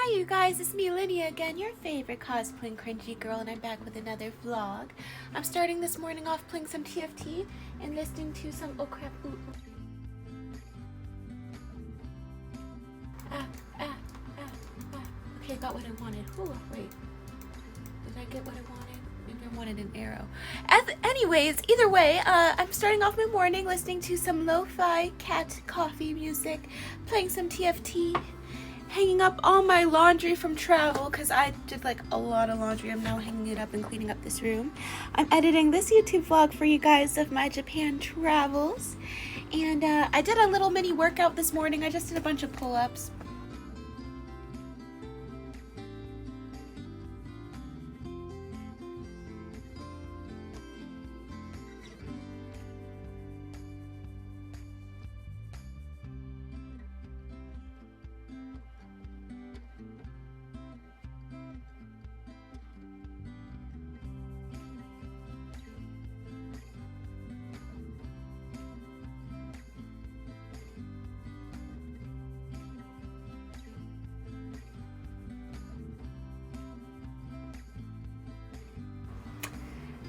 Hi you guys, it's me Lydia again, your favorite cosplaying cringy girl, and I'm back with another vlog. I'm starting this morning off playing some TFT and listening to some ah, ah, ah, ah. Okay, I got what I wanted. Ooh, wait. Did I get what I wanted? Maybe I wanted an arrow. Anyways, either way, I'm starting off my morning listening to some lo-fi cat coffee music, playing some TFT, hanging up all my laundry from travel because I did like a lot of laundry. I'm now hanging it up and cleaning up this room. I'm editing this YouTube vlog for you guys of my Japan travels, and I did a little mini workout this morning. I just did a bunch of pull-ups.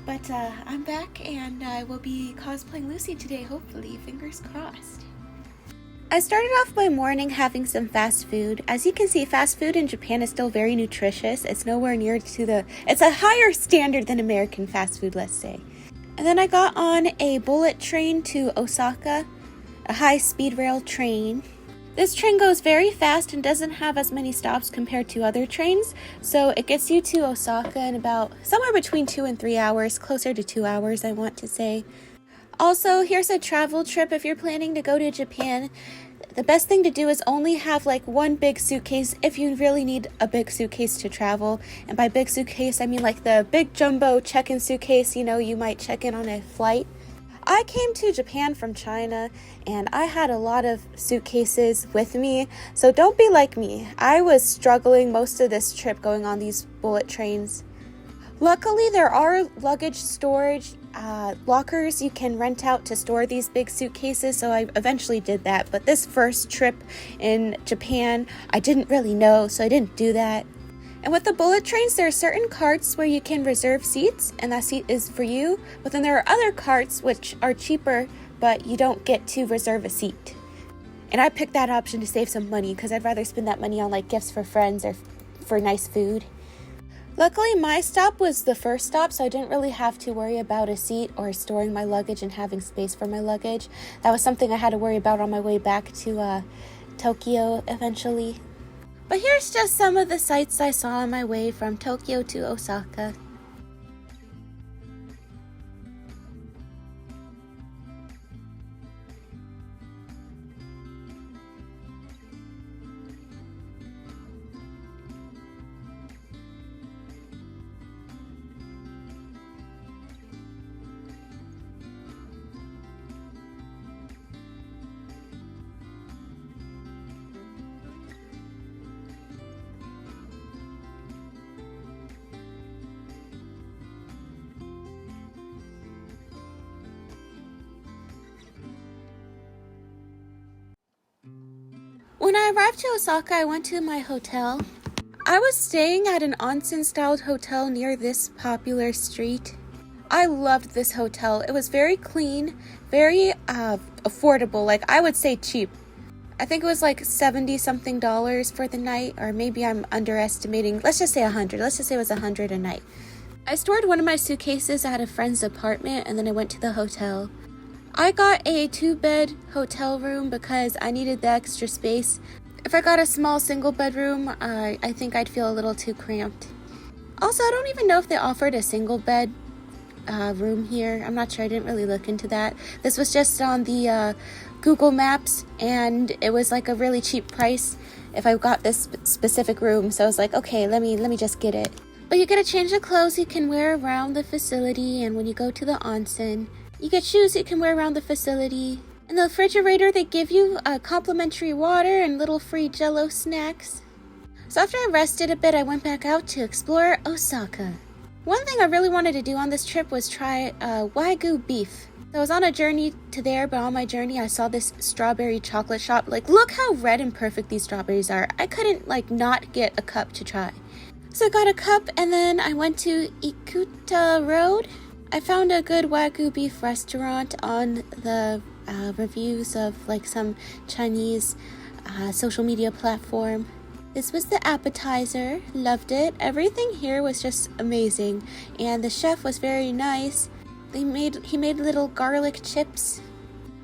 But I'm back and I will be cosplaying Lucy today, hopefully, fingers crossed. I started off my morning having some fast food. As you can see, fast food in Japan is still very nutritious. It's nowhere near to it's a higher standard than American fast food, let's say. And then I got on a bullet train to Osaka, a high-speed rail train. This train goes very fast and doesn't have as many stops compared to other trains, so it gets you to Osaka in about somewhere between 2 and 3 hours, closer to 2 hours, I want to say. Also, here's a travel trip if you're planning to go to Japan. The best thing to do is only have like one big suitcase if you really need a big suitcase to travel. And by big suitcase, I mean like the big jumbo check-in suitcase, you might check in on a flight. I came to Japan from China and I had a lot of suitcases with me, so don't be like me. I was struggling most of this trip going on these bullet trains. Luckily, there are luggage storage lockers you can rent out to store these big suitcases, so I eventually did that. But this first trip in Japan, I didn't really know, so I didn't do that. And with the bullet trains, there are certain carts where you can reserve seats, and that seat is for you. But then there are other carts which are cheaper, but you don't get to reserve a seat. And I picked that option to save some money because I'd rather spend that money on like gifts for friends or for nice food. Luckily, my stop was the first stop, so I didn't really have to worry about a seat or storing my luggage and having space for my luggage. That was something I had to worry about on my way back to Tokyo eventually. But here's just some of the sights I saw on my way from Tokyo to Osaka. When I arrived to Osaka, I went to my hotel. I was staying at an onsen-styled hotel near this popular street. I loved this hotel. It was very clean, very affordable, like I would say cheap. I think it was like $70-something for the night, or maybe I'm underestimating. Let's just say 100. Let's just say it was 100 a night. I stored one of my suitcases at a friend's apartment, and then I went to the hotel. I got a 2-bed hotel room because I needed the extra space. If I got a small single bedroom, I think I'd feel a little too cramped. Also, I don't even know if they offered a single bed room here. I'm not sure. I didn't really look into that. This was just on the Google Maps, and it was like a really cheap price if I got this specific room. So I was like, okay, let me just get it. But you get a change of clothes you can wear around the facility, and when you go to the onsen, you get shoes you can wear around the facility. In the refrigerator, they give you complimentary water and little free Jell-O snacks. So after I rested a bit, I went back out to explore Osaka. One thing I really wanted to do on this trip was try wagyu beef. So I was on a journey to there, but on my journey I saw this strawberry chocolate shop. Like, look how red and perfect these strawberries are. I couldn't like not get a cup to try. So I got a cup and then I went to Ikuta Road. I found a good wagyu beef restaurant on the reviews of like some Chinese social media platform. This was the appetizer. Loved it. Everything here was just amazing, and the chef was very nice. He made little garlic chips,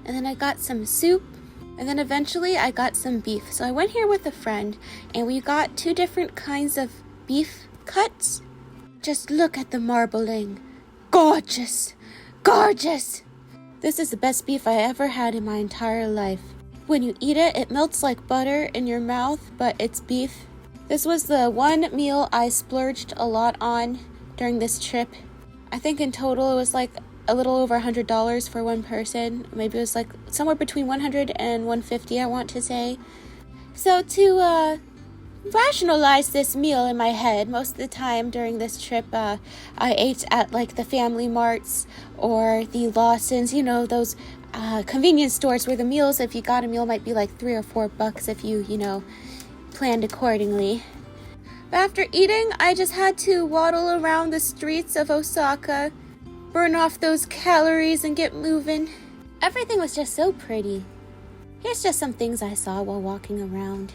and then I got some soup, and then eventually I got some beef. So I went here with a friend, and we got 2 different kinds of beef cuts. Just look at the marbling. Gorgeous! Gorgeous! This is the best beef I ever had in my entire life. When you eat it, it melts like butter in your mouth, but it's beef. This was the one meal I splurged a lot on during this trip. I think in total it was like a little over $100 for one person. Maybe it was like somewhere between $100 and $150, I want to say. So to rationalize this meal in my head, most of the time during this trip, I ate at like the Family Marts or the Lawsons, you know, those convenience stores where the meals, if you got a meal, might be like $3 or $4 if you planned accordingly. But after eating, I just had to waddle around the streets of Osaka, burn off those calories and get moving. Everything was just so pretty. Here's just some things I saw while walking around.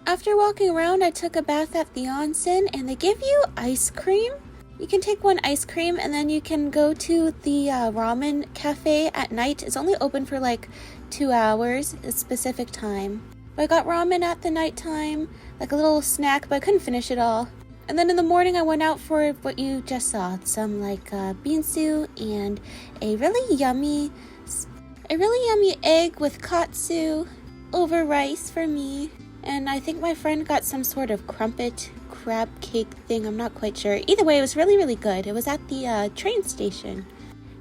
After walking around, I took a bath at the onsen, and they give you ice cream. You can take one ice cream, and then you can go to the ramen cafe at night. It's only open for like 2 hours, a specific time. But I got ramen at the nighttime, like a little snack, but I couldn't finish it all. And then in the morning, I went out for what you just saw, some like beansu and a really yummy egg with katsu over rice for me. And I think my friend got some sort of crumpet crab cake thing. I'm not quite sure. Either way, it was really, really good. It was at the train station.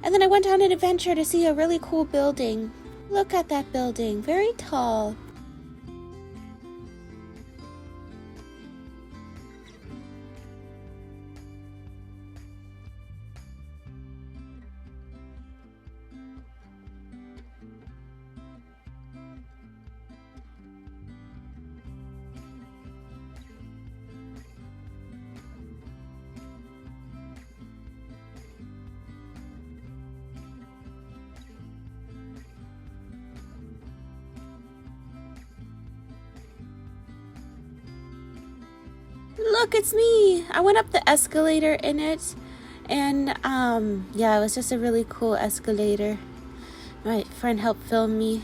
And then I went on an adventure to see a really cool building. Look at that building. Very tall. Look, it's me! I went up the escalator in it, and yeah, it was just a really cool escalator. My friend helped film me.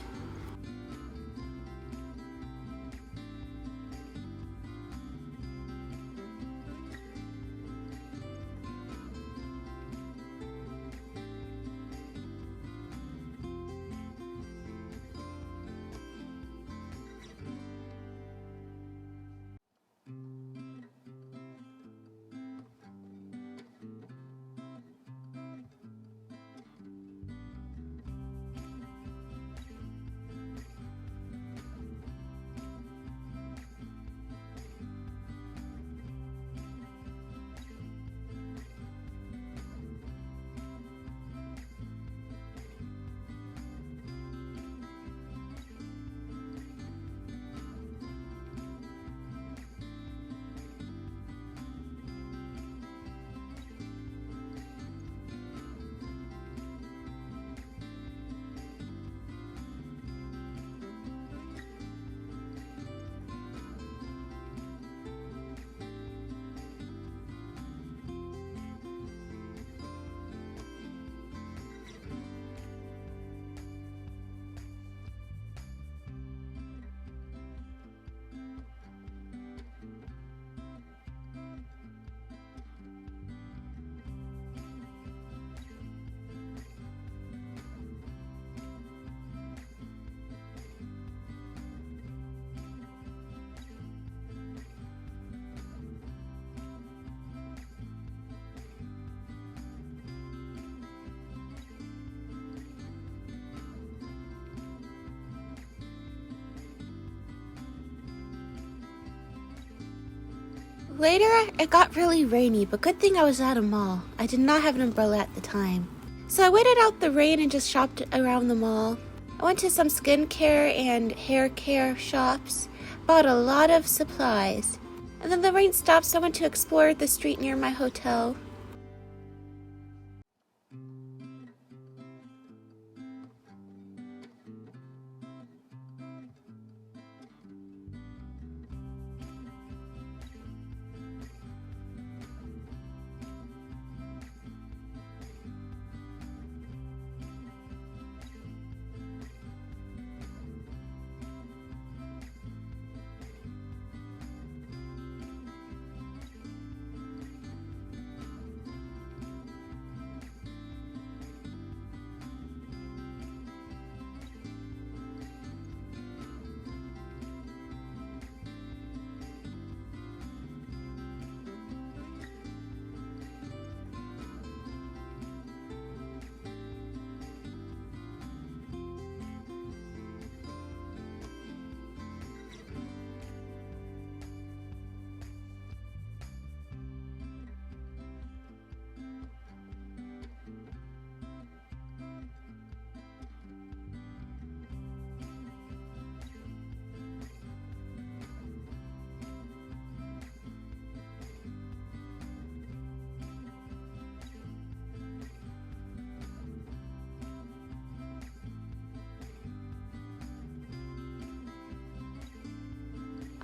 Later, it got really rainy, but good thing I was at a mall. I did not have an umbrella at the time. So I waited out the rain and just shopped around the mall. I went to some skincare and hair care shops, bought a lot of supplies. And then the rain stopped, so I went to explore the street near my hotel.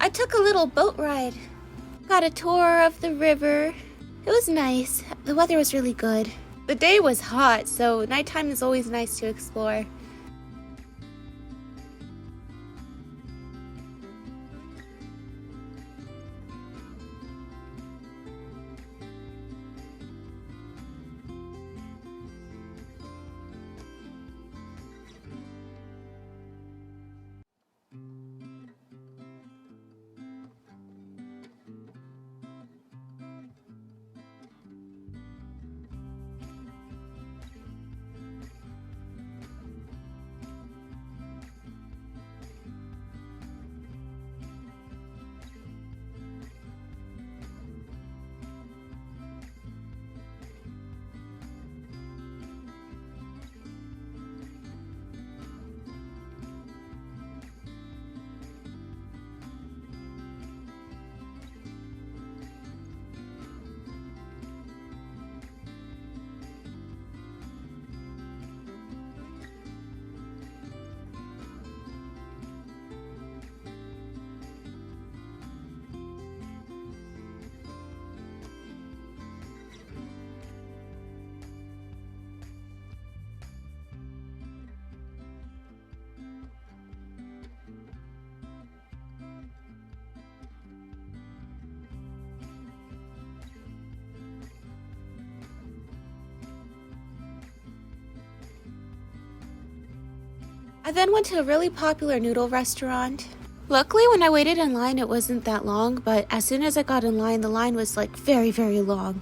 I took a little boat ride. Got a tour of the river. It was nice. The weather was really good. The day was hot, so nighttime is always nice to explore. I then went to a really popular noodle restaurant. Luckily, when I waited in line, it wasn't that long, but as soon as I got in line, the line was like very, very long.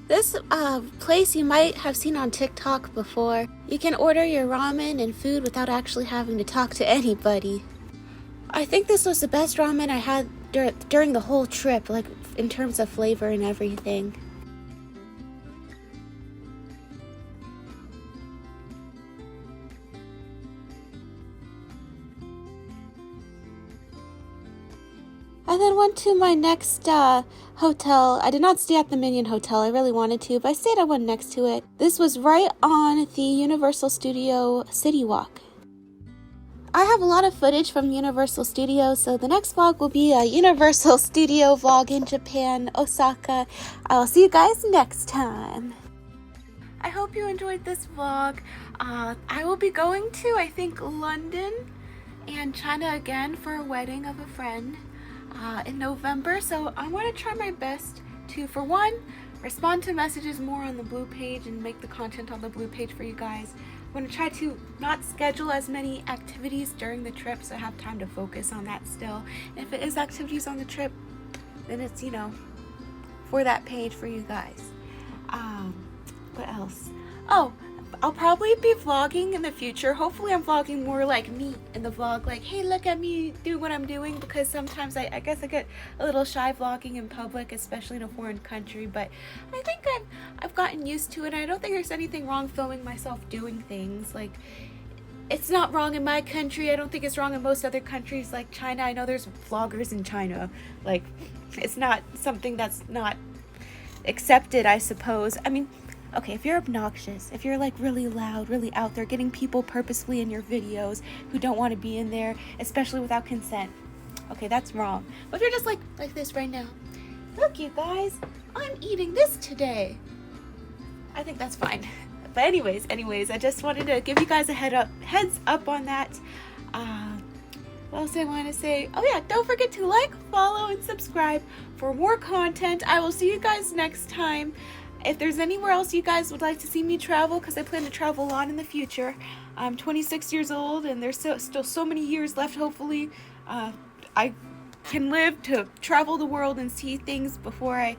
This place you might have seen on TikTok before. You can order your ramen and food without actually having to talk to anybody. I think this was the best ramen I had during the whole trip, like in terms of flavor and everything. I then went to my next hotel. I did not stay at the Minion Hotel. I really wanted to, but I stayed at one next to it. This was right on the Universal Studio City Walk. I have a lot of footage from Universal Studios, so the next vlog will be a Universal Studio vlog in Japan, Osaka. I will see you guys next time. I hope you enjoyed this vlog. I will be going to, I think, London and China again for a wedding of a friend in November, so I want to try my best to, for one, respond to messages more on the blue page and make the content on the blue page for you guys. I'm going to try to not schedule as many activities during the trip so I have time to focus on that still. And if it is activities on the trip, then it's, you know, for that page for you guys. What else? Oh, I'll probably be vlogging in the future. Hopefully I'm vlogging more like me in the vlog, like, hey, look at me do what I'm doing, because sometimes I guess I get a little shy vlogging in public, especially in a foreign country, but I think I've gotten used to it. I don't think there's anything wrong filming myself doing things. Like, it's not wrong in my country. I don't think it's wrong in most other countries like China. I know there's vloggers in China. Like, it's not something that's not accepted, I suppose. I mean, okay, if you're obnoxious, if you're like really loud, really out there, getting people purposefully in your videos who don't want to be in there, especially without consent, okay, that's wrong. But if you're just like this right now, look you guys, I'm eating this today, I think that's fine. But anyways, I just wanted to give you guys a heads up on that. What else I want to say? Oh yeah, don't forget to like, follow, and subscribe for more content. I will see you guys next time. If there's anywhere else you guys would like to see me travel, because I plan to travel a lot in the future. I'm 26 years old, and there's still so many years left, hopefully. I can live to travel the world and see things before I,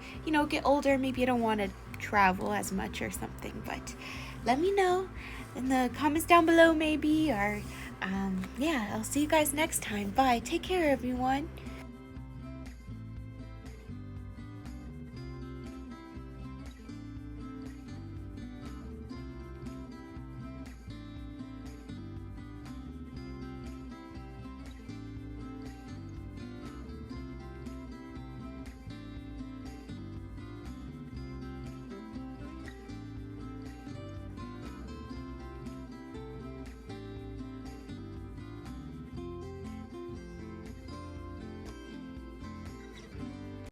get older. Maybe I don't want to travel as much or something, but let me know in the comments down below maybe, or yeah, I'll see you guys next time. Bye. Take care, everyone.